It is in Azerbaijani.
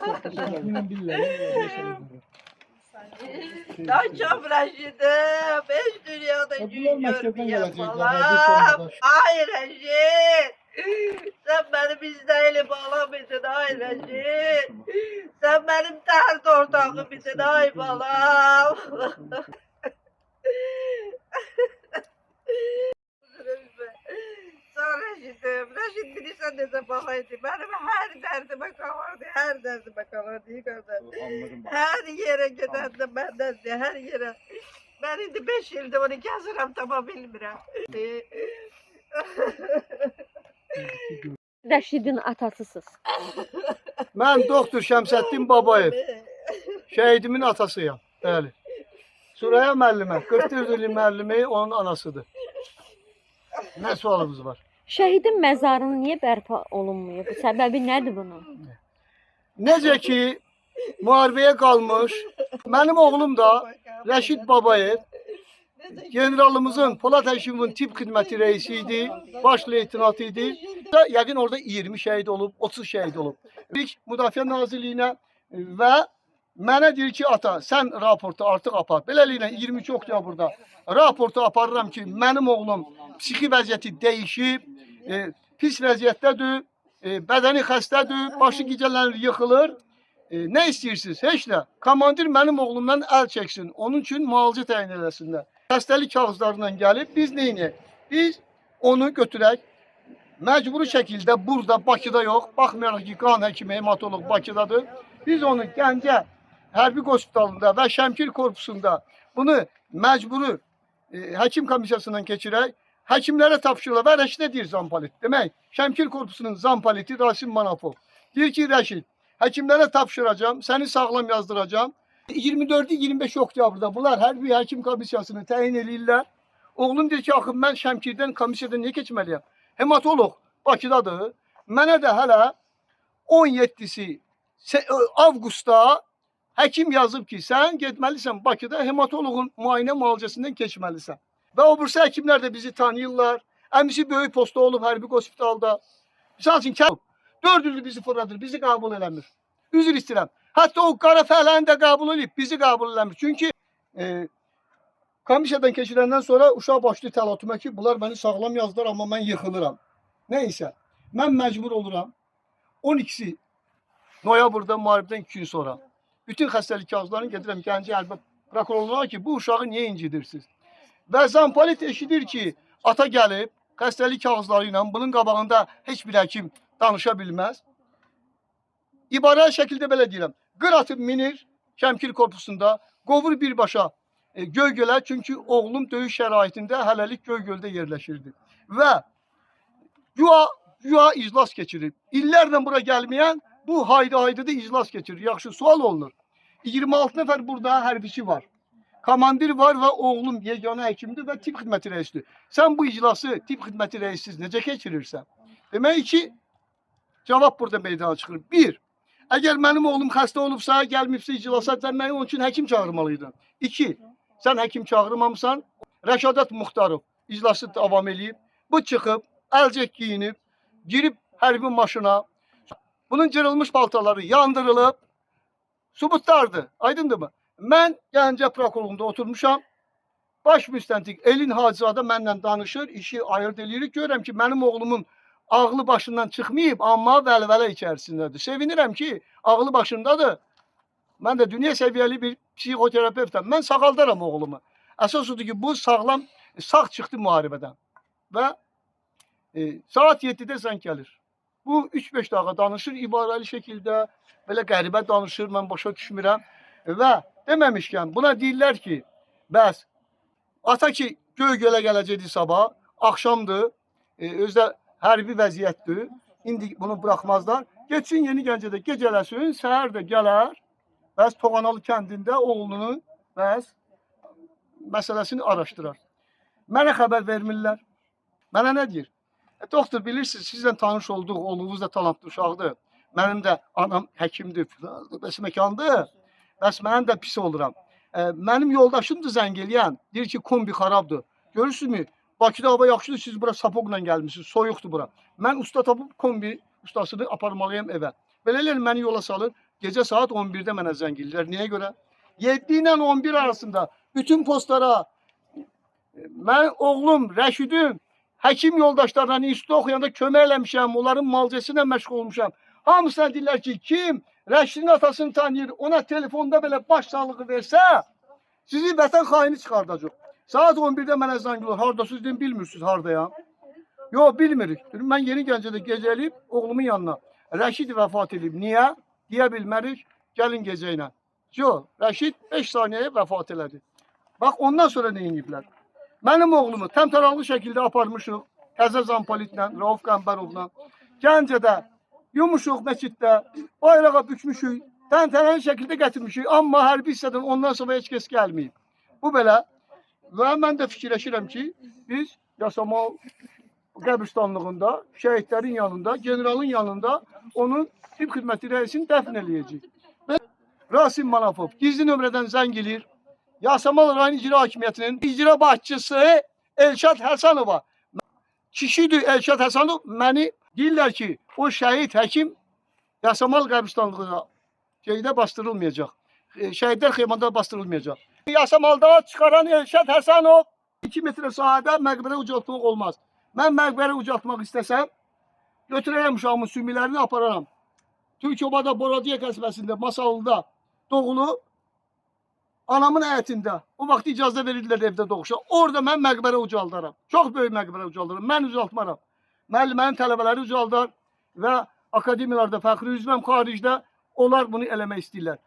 Tahminen billahi. Daha çok Reşit'im. Hiç dünyada Bunlar gün mektepten gelecekler, görmeyeyim bu falan. konuda. Hayır Reşit. Sen benim izleyle bağlamıydın. Hayır Reşit. Sen benim dert ortağımıydın. Ay balam. Sağ Reşit'im. Reşit bilirsen ne bakaydı. Benim her derdime kavardı. Her derdime kavardı. Her yere giderdim benden de her yere. Ben indi 5 yılda onu gezirim tamam bilmirəm. Rəşidin atasısınız. Mən doktor Şəmsəddin Babayev, şəhidimin atasıyam. Bəli. Suraya müəllimə, 44 illik müəllimi onun anasıdır. Nə sualınız var? Şəhidin məzarını niyə bərpa olunmuyor? Bu səbəbi nədir bunun? Necə ki, müharibəyə qalmış, mənim oğlum da Rəşid Babayev, generalımızın Polad Həşimovun tip xidməti reisi idi, baş leytenantı idi. Yəqin orada 20 şəhid olub, 30 şəhid olub. İlk Müdafiə Nazirliyinə və mənə deyir ki, ata, sən raportu artıq apar. Beləliklə 22 oktyabrda raportu aparıram ki, mənim oğlum psixi vəziyyəti dəyişib, pis vəziyyətdədir, bədəni xəstədir, başı gecələnir, yıxılır. Nə istəyirsiniz? Heç nə. Komandir mənim oğlumdan əl çəksin. Onun üçün müalicə təyin eləsinlər. Xəstəlik kağızlarından gəlib, biz neynəyək? Biz onu götürək, məcburi şəkildə burada, Bakıda yox, baxmayaraq ki, qan həkimi, hematoloq Bakıdadır. Biz onu Gəncə Hərbi Hospitalında və Şəmkir Korpusunda bunu məcburi həkim komissiyasından keçirək, həkimlərə tapşırırlar və Rəşidə deyir zampalit. Demək, Şəmkir Korpusunun zampaliti Rasim Manafov. Deyir ki, Rəşid, həkimlərə tapşıracağım, səni sağlam yazdıracağım. 24-25 oktyabrda bunlar hərbi həkim komissiyasını təyin edirlər. Oğlum deyir ki, axı mən Şəmkirdən komisiyadan niyə keçməliyəm? Hematoloq Bakıdadır. Mənə də hələ 17-si avqustda həkim yazıb ki, sən getməlisən Bakıda hematoloqun müayinə müalicəsindən keçməlisən. Və o bursa həkimlər də bizi tanıyırlar. Əmisi böyük postda olub hərbi hospitalda. Misal üçün 4 ildir bizi fırladır, bizi qəbul eləmir. Üzr istəyirəm. Hətta o qara fəhləni də qəbul edib, bizi qəbul eləmir. Çünki komissiyadan keçirəndən sonra uşaq başlayır təlatümə ki, bunlar məni sağlam yazdılar, amma mən yıxılıram. Nəysə, mən məcbur oluram. 12-si noyabrda müharibədən 2 gün sonra bütün xəstəlik kağızlarını gedirəm Gəncə Hərbi prokurorluğuna ki, bu uşağı niyə incidirsiniz? Və zampalit eşidir ki, ata gəlib xəstəlik kağızları ilə bunun qabağında heç bir həkim danışa bilməz. İbarə şəkildə belə deyirəm. Qır atıb minir Şəmkir Korpusunda, qovur birbaşa Göygölə, çünki oğlum döyüş şəraitində hələlik Göygöldə yerləşirdi. Və güya iclas keçirir. İllərlə bura gəlməyən bu hayda-hayda iclas keçirir. Yaxşı, sual olunur. 26 nəfər burada hərbiçi var. Komandir var və oğlum yeganə həkimdir və tip xidməti reisidir. Sən bu iclası tip xidməti reisiz necə keçirirsən? Demək ki, cavab burada meydana çıxır. 1. Əgər mənim oğlum xəstə olubsa, gəlməyibsə iclasa, sən mənim onun üçün həkim çağırmalıydın. 2. Sən həkim çağırmamısan, Rəşadat Muxtarov iclası davam eləyib. Bu çıxıb, əlcək giyinib, girib hərbi maşına. Bunun cırılmış paltarları yandırılıb. Subutlardır, aydındırmı? Mən Gəncə prokurorluğunda oturmuşam. Baş müstəntiq Elin Hacızadə mənlə danışır, işi ayırt eləyirik. Görürəm ki, mənim oğlumun ağlı başından çıxmayıb, amma vəlvələ içərisindədir. Sevinirəm ki, ağlı başındadır. Mən də dünya səviyyəli bir psixoterapevtəm. Mən sağaldaram oğlumu. Əsas odur ki, bu sağ çıxdı müharibədən. Və saat 7-də zəng gəlir. Bu 3-5 dəqiqə danışır, ibarəli şəkildə, belə qəribə danışır, mən başa düşmürəm. Və deməmişkən, buna deyirlər ki, bəs, ata ki, Göygölə gələcəkdir sabah, axşamdır, özdə hərbi vəziyyətdir, indi bunu buraxmazlar. Geçsin Yeni Gəncədə gecələsin, səhər də gələr, bəs Toğanalı kəndində oğlunun bəs məsələsini araşdırar. Mənə xəbər vermirlər. Mənə nə deyir? Doktor, bilirsiniz, sizlə tanış olduq, oğlunuz da talantlı uşaqdır. Mənim də anam həkimdir, bəs məkandır. Bəs mənim də pis oluram. Mənim yoldaşımdır zəng eləyən, deyir ki, kombi xarabdır. Görürsünüzmü? Bakıda hava yaxşıdır, siz bura sapoqla gəlmişsiniz, soyuqdur bura. Mən usta tapıb kombi ustasını aparmalıyam evə. Beləliklə məni yola salır. gece saat 11'də mənə zəng edirlər. Niyə görə? 7 ilə 11 arasında bütün postlara mən oğlum Rəşidin həkim yoldaşlarla institutda oxuyanda kömək eləmişəm, onların malcəsi ilə məşğul olmuşam. Hamısına deyirlər ki, kim Rəşidin atasını tanıyır, ona telefonda belə baş sağlığı versə, sizi vətən xaini çıxardacaq. Saat 11'də mənə zəng olur. Hardasınız dedim, bilmirsiniz hardayam. Yox, bilmirik. Dedim, mən Yeni Gəncədə gecəliyib oğlumun yanına. Rəşid vəfat edib. Niyə? Deyə bilmərik. Gəlin gecə ilə. Yox, Rəşid 5 saniyəyə vəfat elədi. Bax, ondan sonra nə ediblər? Mənim oğlumu təmtəraqlı şəkildə aparmışıq. Təzə Zampolitlə, Rauf Qəmbərovla. Gəncədə yumuşuq məsciddə, bayrağa bükmüşük. Təntənəli şəkildə gətirmişik. Amma hərbi hissədən ondan sonra heç kəs gəlməyib. Bu belə. Və mən də fikirləşirəm ki, biz Yasamal qəbirstanlığında, şəhidlərin yanında, generalın yanında onun tibb xidməti rəisini dəfn eləyəcəyik. Və Rasim Manafov gizli nömrədən zəng edir. Yasamal rayon icra hakimiyyətinin icra başçısı Elşad Həsənova. Kişidir Elşad Həsənov. Məni deyirlər ki, o şəhid həkim Yasamal qəbirstanlığına şeydə bastırılmayacaq. Şəhidlər xeymanında bastırılmayacaq. Yasamalda çıxaran Elşad Həsənov 2 metrə sahədə məqbərə ucaltmaq olmaz. Mən məqbərə ucaltmaq istəsəm, götürərəm uşağımın sümüklərini apararam. Türkobada Boradiya qəsbəsində, Masalında doğulub, anamın həyətində. O vaxt icazə verirdilər evdə doğuşa. Orada mən məqbərə ucaldaram. Çox böyük məqbərə ucaldaram. Mən ucaltmaram. Müəllimənin tələbələri ucaldar və akademiyalarda fəxri üzvəm xaricdə onlar bunu eləmək istəyirlər.